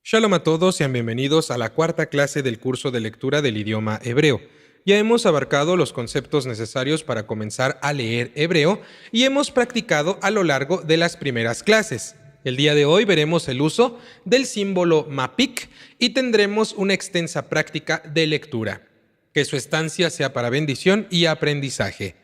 Shalom a todos, sean bienvenidos a la cuarta clase del curso de lectura del idioma hebreo. Ya hemos abarcado los conceptos necesarios para comenzar a leer hebreo y hemos practicado a lo largo de las primeras clases. El día de hoy veremos el uso del símbolo mapik y tendremos una extensa práctica de lectura. Que su estancia sea para bendición y aprendizaje.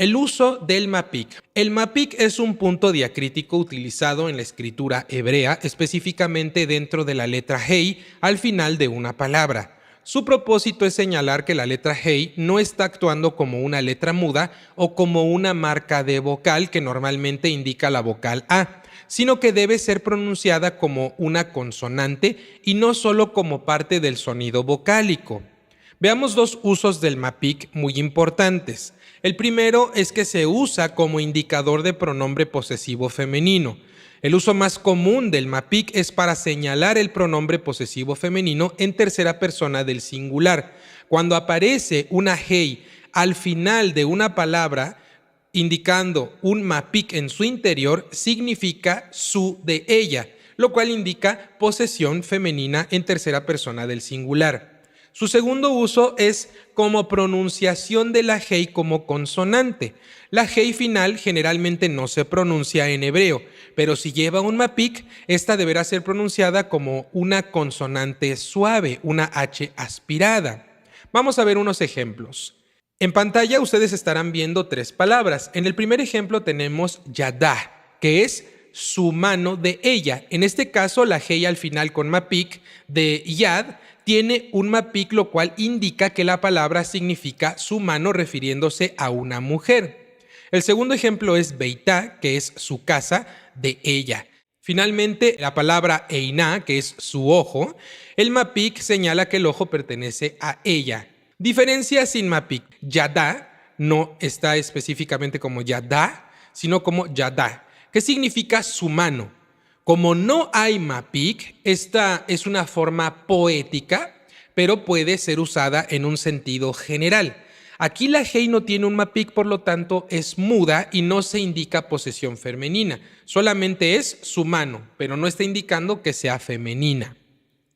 El uso del mapik. El mapik es un punto diacrítico utilizado en la escritura hebrea, específicamente dentro de la letra Hei al final de una palabra. Su propósito es señalar que la letra Hei no está actuando como una letra muda o como una marca de vocal que normalmente indica la vocal A, sino que debe ser pronunciada como una consonante y no solo como parte del sonido vocálico. Veamos dos usos del mapik muy importantes. El primero es que se usa como indicador de pronombre posesivo femenino. El uso más común del mapik es para señalar el pronombre posesivo femenino en tercera persona del singular. Cuando aparece una hei al final de una palabra indicando un mapik en su interior, significa su de ella, lo cual indica posesión femenina en tercera persona del singular. Su segundo uso es como pronunciación de la hei como consonante. La hei final generalmente no se pronuncia en hebreo, pero si lleva un mapik, esta deberá ser pronunciada como una consonante suave, una H aspirada. Vamos a ver unos ejemplos. En pantalla ustedes estarán viendo tres palabras. En el primer ejemplo tenemos yadá, que es su mano de ella. En este caso, la hei al final con mapik de yad tiene un mapik, lo cual indica que la palabra significa su mano, refiriéndose a una mujer. El segundo ejemplo es beitá, que es su casa de ella. Finalmente, la palabra einá, que es su ojo, el mapik señala que el ojo pertenece a ella. Diferencia sin mapik. Yadá no está específicamente como yadá, sino como yadá, que significa su mano. Como no hay mapik, esta es una forma poética, pero puede ser usada en un sentido general. Aquí la hei no tiene un mapik, por lo tanto es muda y no se indica posesión femenina. Solamente es su mano, pero no está indicando que sea femenina.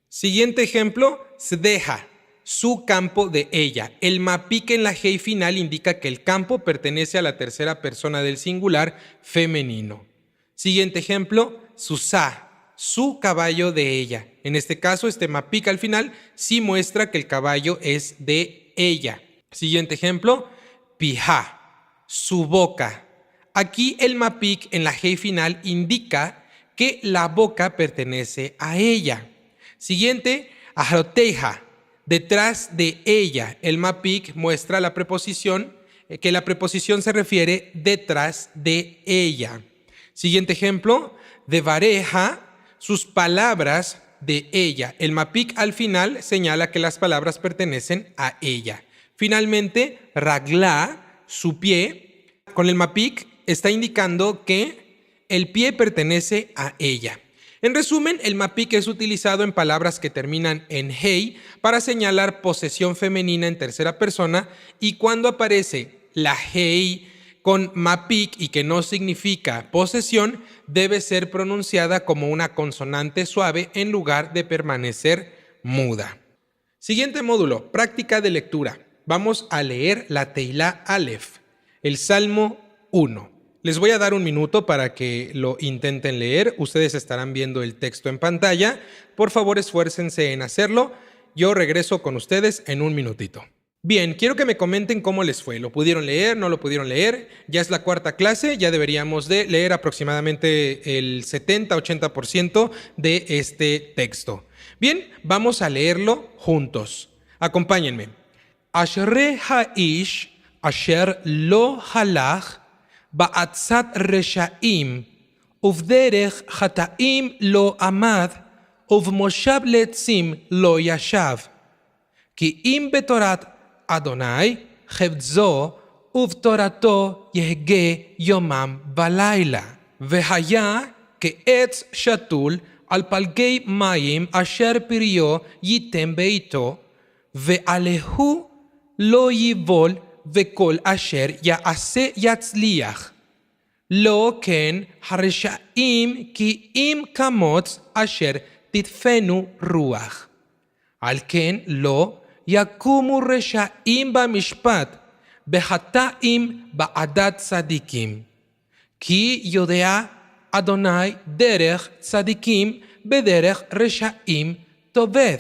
Siguiente ejemplo, sdeja, su campo de ella. El mapik en la hei final indica que el campo pertenece a la tercera persona del singular femenino. Siguiente ejemplo, susá, su caballo de ella. En este caso, este mapik al final sí muestra que el caballo es de ella. Siguiente ejemplo, pijá, su boca. Aquí el mapik en la hei final indica que la boca pertenece a ella. Siguiente, ajoteja, detrás de ella. El mapik muestra la preposición, que la preposición se refiere detrás de ella. Siguiente ejemplo, de vareja, sus palabras de ella. El mapik al final señala que las palabras pertenecen a ella. Finalmente, raglá, su pie, con el mapik está indicando que el pie pertenece a ella. En resumen, el mapik es utilizado en palabras que terminan en hei para señalar posesión femenina en tercera persona, y cuando aparece la hei con mapik y que no significa posesión, debe ser pronunciada como una consonante suave en lugar de permanecer muda. Siguiente módulo, práctica de lectura. Vamos a leer la Teilá Aleph, el Salmo 1. Les voy a dar un minuto para que lo intenten leer. Ustedes estarán viendo el texto en pantalla. Por favor, esfuércense en hacerlo. Yo regreso con ustedes en un minutito. Bien, quiero que me comenten cómo les fue. ¿Lo pudieron leer? ¿No lo pudieron leer? Ya es la cuarta clase, ya deberíamos de leer aproximadamente el 70-80% de este texto. Bien, vamos a leerlo juntos. Acompáñenme. Ashrei ha'ish asher lo halach ba'atzat reshaim uvderech chata'im lo amad uvmoshav letzim lo yashav ki im betorat Adonai, Chevzo, uvtorato yehge yomam balayla. Vehaya ke'etz shatul al palgei mayim asher pirio yitem beito, ve'alehu lo yivol ve'kol asher ya'ase yatzliach. Lo ken hareshaim ki im kamotz asher titfenu ruach. Al ken lo yakumu reshaim bamishpat behataim ba'adat tzadikim. Ki yodea Adonai derech tzadikim bederech reshaim toved.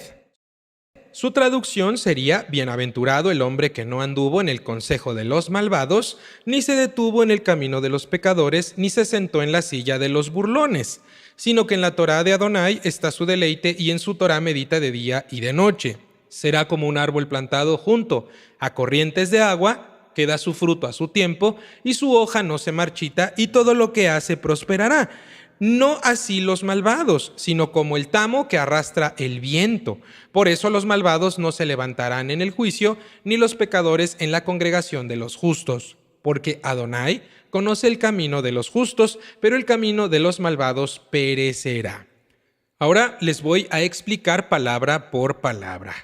Su traducción sería: bienaventurado el hombre que no anduvo en el consejo de los malvados, ni se detuvo en el camino de los pecadores, ni se sentó en la silla de los burlones, sino que en la Torá de Adonai está su deleite y en su Torá medita de día y de noche. Será como un árbol plantado junto a corrientes de agua, que da su fruto a su tiempo, y su hoja no se marchita, y todo lo que hace prosperará. No así los malvados, sino como el tamo que arrastra el viento. Por eso los malvados no se levantarán en el juicio, ni los pecadores en la congregación de los justos. Porque Adonai conoce el camino de los justos, pero el camino de los malvados perecerá. Ahora les voy a explicar palabra por palabra.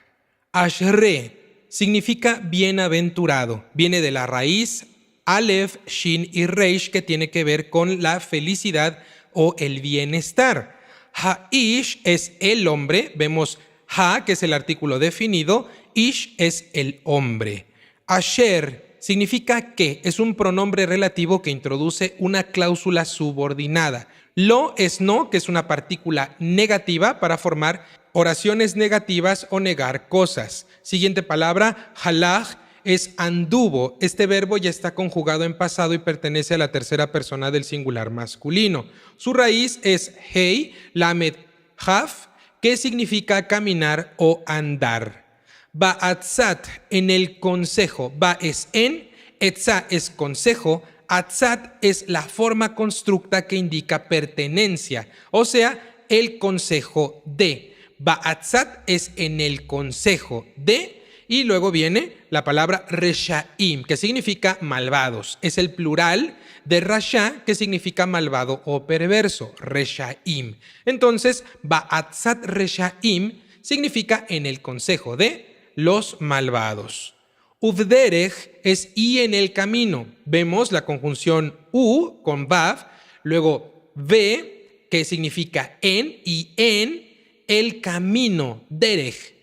Ashre significa bienaventurado. Viene de la raíz Aleph, Shin y Reish, que tiene que ver con la felicidad o el bienestar. Ha-ish es el hombre. Vemos ha, que es el artículo definido. Ish es el hombre. Asher significa que. Es un pronombre relativo que introduce una cláusula subordinada. Lo es no, que es una partícula negativa para formar oraciones negativas o negar cosas. Siguiente palabra, halach, es anduvo. Este verbo ya está conjugado en pasado y pertenece a la tercera persona del singular masculino. Su raíz es hei, lamed, haf, que significa caminar o andar. Ba'atzat, en el consejo. Ba es en, etza es consejo, atzat es la forma constructa que indica pertenencia, o sea, el consejo de. Ba'atzat es en el consejo de. Y luego viene la palabra reshaim, que significa malvados. Es el plural de rasha, que significa malvado o perverso, reshaim. Entonces, ba'atzat reshaim significa en el consejo de los malvados. Uvderech es y en el camino. Vemos la conjunción u con vav, luego ve, que significa en, y en el camino, derech.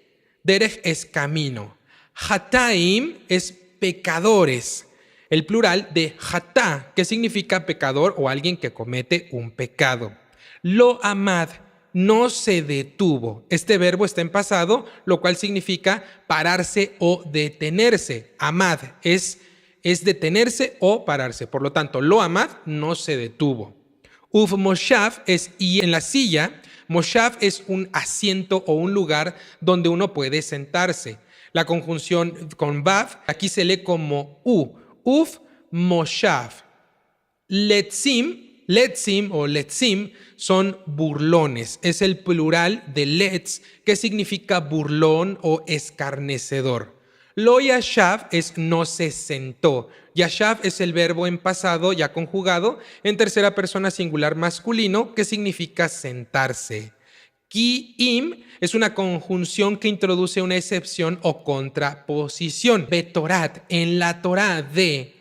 Derech es camino. Hataim es pecadores. El plural de hatá, que significa pecador o alguien que comete un pecado. Lo amad, no se detuvo. Este verbo está en pasado, lo cual significa pararse o detenerse. Amad es detenerse o pararse. Por lo tanto, lo amad no se detuvo. Uf moshav es y en la silla. Moshav es un asiento o un lugar donde uno puede sentarse. La conjunción con vav aquí se lee como u. Uf moshav. Letzim o letzim son burlones. Es el plural de letz, que significa burlón o escarnecedor. Lo yashav es no se sentó. Yashav es el verbo en pasado ya conjugado en tercera persona singular masculino, que significa sentarse. Ki'im es una conjunción que introduce una excepción o contraposición. Betorat, en la Torá de.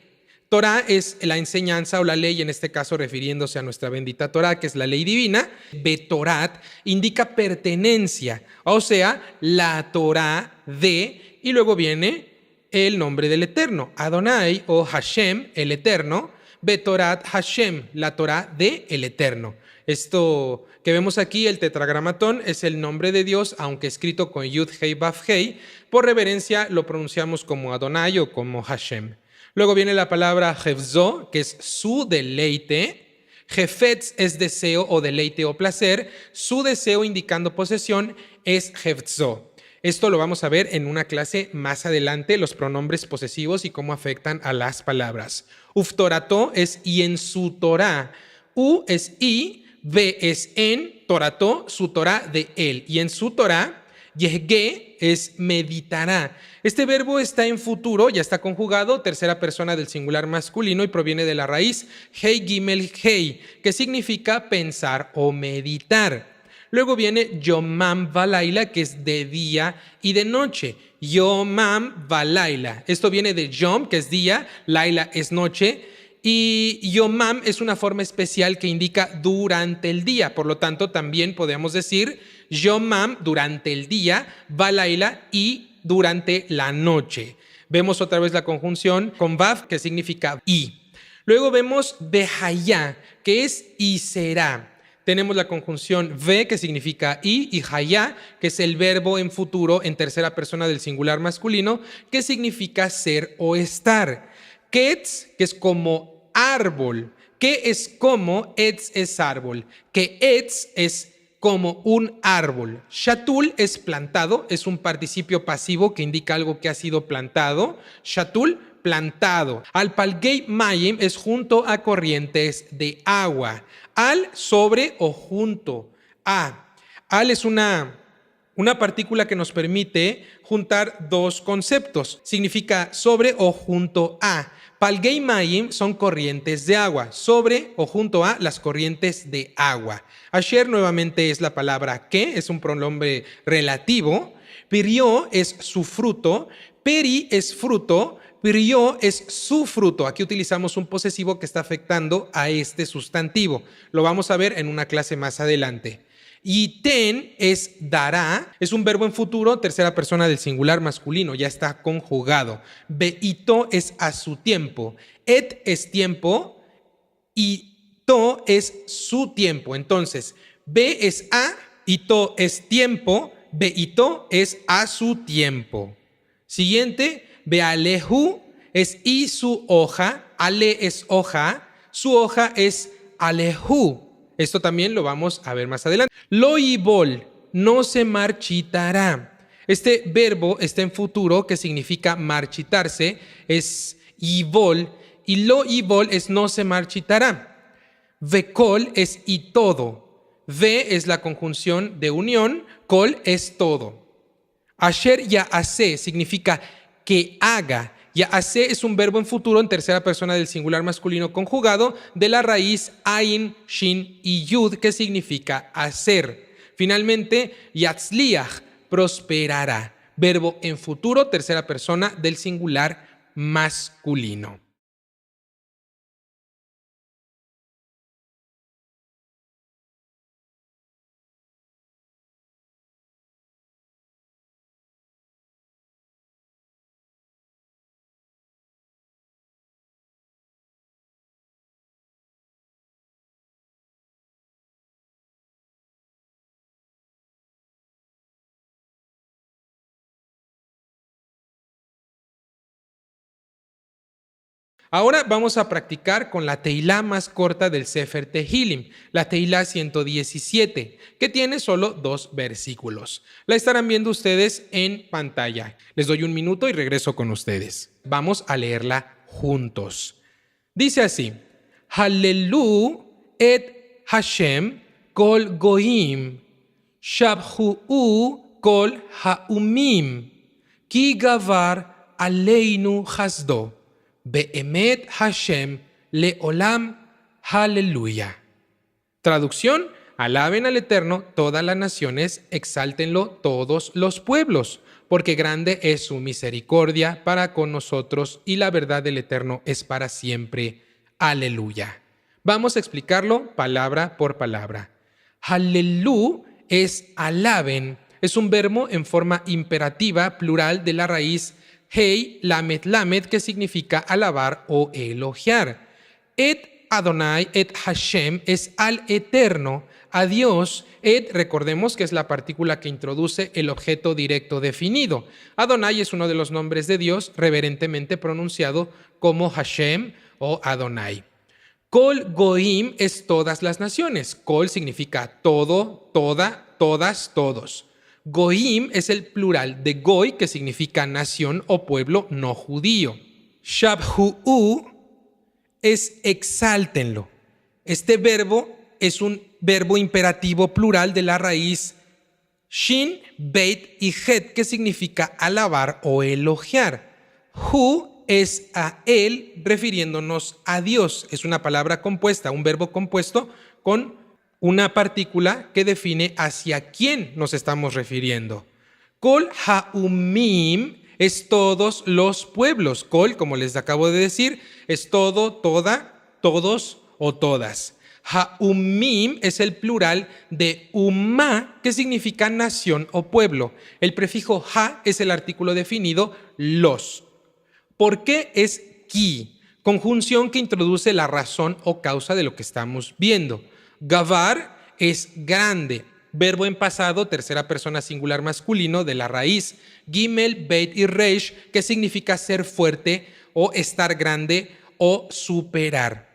Torá es la enseñanza o la ley, en este caso refiriéndose a nuestra bendita Torá, que es la ley divina. Betorat indica pertenencia, o sea, la Torá de, y luego viene el nombre del Eterno, Adonai o Hashem, el Eterno. Betorat Hashem, la Torá de el Eterno. Esto que vemos aquí, el tetragramatón, es el nombre de Dios, aunque escrito con Yud Hei Vav Hei. Por reverencia lo pronunciamos como Adonai o como Hashem. Luego viene la palabra Hefzo, que es su deleite. Jefetz es deseo o deleite o placer. Su deseo indicando posesión es Hefzo. Esto lo vamos a ver en una clase más adelante, los pronombres posesivos y cómo afectan a las palabras. Uftorato es y en su Torah. U es y, ve es en, torato, su Torah de él. Y en su Torah, yehge es meditará. Este verbo está en futuro, ya está conjugado, tercera persona del singular masculino y proviene de la raíz hei gimel hei, que significa pensar o meditar. Luego viene Yomam Valaila, que es de día y de noche. Yomam Valaila. Esto viene de Yom, que es día, Laila es noche. Y Yomam es una forma especial que indica durante el día. Por lo tanto, también podemos decir yomam durante el día, balaila y durante la noche. Vemos otra vez la conjunción con vav, que significa y. Luego vemos behayá, que es y será. Tenemos la conjunción ve, que significa y hayá, que es el verbo en futuro en tercera persona del singular masculino, que significa ser o estar. Ketz, que es como árbol. ¿Qué es como? Etz es árbol. Que etz es como un árbol. Shatul es plantado, es un participio pasivo que indica algo que ha sido plantado. Shatul, plantado. Al palgei mayim es junto a corrientes de agua. Al, sobre o junto a. Al es una partícula que nos permite juntar dos conceptos. Significa sobre o junto a. Palgei mayim son corrientes de agua. Sobre o junto a las corrientes de agua. Asher nuevamente es la palabra que, es un pronombre relativo. Pirió es su fruto. Peri es fruto. Pirió es su fruto. Aquí utilizamos un posesivo que está afectando a este sustantivo. Lo vamos a ver en una clase más adelante. Y ten es dará, es un verbo en futuro, tercera persona del singular masculino, ya está conjugado. Beito es a su tiempo. Et es tiempo y to es su tiempo. Entonces, be es a, ito es tiempo, beito es a su tiempo. Siguiente, bealehu es y su hoja, ale es hoja, su hoja es alehu. Esto también lo vamos a ver más adelante. Lo ibol, no se marchitará. Este verbo está en futuro, que significa marchitarse, es ibol, y lo ibol es no se marchitará. Vekol es y todo. Ve es la conjunción de unión, kol es todo. Asher ya'aseh significa que haga. Ya'aseh es un verbo en futuro en tercera persona del singular masculino conjugado de la raíz ain, shin y yud, que significa hacer. Finalmente, yatzliach, prosperará. Verbo en futuro, tercera persona del singular masculino. Ahora vamos a practicar con la teilá más corta del Sefer Tehilim, la teilá 117, que tiene solo 2 versículos. La estarán viendo ustedes en pantalla. Les doy un minuto y regreso con ustedes. Vamos a leerla juntos. Dice así: Hallelu et Hashem kol goim, shabhu'u kol ha'umim, ki gavar aleinu hasdo. Be'emet Hashem leolam, aleluya. Traducción: alaben al Eterno todas las naciones, exáltenlo todos los pueblos, porque grande es su misericordia para con nosotros y la verdad del Eterno es para siempre. Aleluya. Vamos a explicarlo palabra por palabra. Halelu es alaben, es un verbo en forma imperativa plural de la raíz Hei, lamed, lamed, que significa alabar o elogiar. Et Adonai, et Hashem, es al Eterno, a Dios. Et, recordemos que es la partícula que introduce el objeto directo definido. Adonai es uno de los nombres de Dios reverentemente pronunciado como Hashem o Adonai. Kol goim es todas las naciones. Kol significa todo, toda, todas, todos. Goim es el plural de goy, que significa nación o pueblo no judío. Shabhu'u es exáltenlo. Este verbo es un verbo imperativo plural de la raíz shin, beit y het, que significa alabar o elogiar. Hu es a él, refiriéndonos a Dios. Es una palabra compuesta, un verbo compuesto con una partícula que define hacia quién nos estamos refiriendo. Kol ha'umim es todos los pueblos. Kol, como les acabo de decir, es todo, toda, todos o todas. Ha'umim es el plural de umma, que significa nación o pueblo. El prefijo ha es el artículo definido los. ¿Por qué es ki? Conjunción que introduce la razón o causa de lo que estamos viendo. Gavar es grande. Verbo en pasado, tercera persona singular masculino de la raíz. Gimel, Beit y Reish, que significa ser fuerte o estar grande o superar.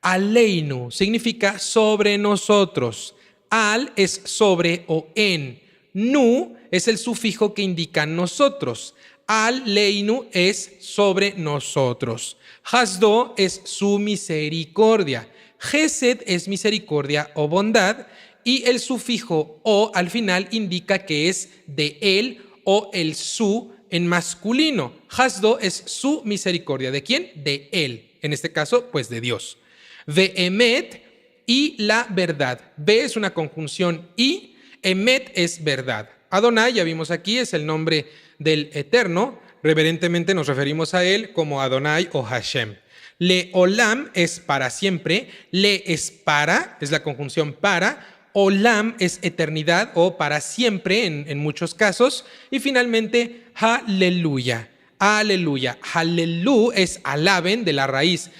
Aleinu significa sobre nosotros. Al es sobre o en. Nu es el sufijo que indica nosotros. Al-leinu es sobre nosotros. Hasdo es su misericordia. Gesed es misericordia o bondad. Y el sufijo o al final indica que es de él o el su en masculino. Hasdo es su misericordia. ¿De quién? De él. En este caso, pues de Dios. Ve'emet y la verdad. Ve es una conjunción y emet es verdad. Adonai, ya vimos aquí, es el nombre del Eterno. Reverentemente nos referimos a él como Adonai o Hashem. Leolam es para siempre. Le es para, es la conjunción para. Olam es eternidad o para siempre en muchos casos. Y finalmente, Haleluya. Aleluya. Halelu es alaben de la raíz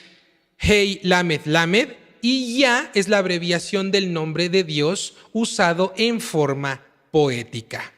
Hei Lamed Lamed, y Ya es la abreviación del nombre de Dios usado en forma poética.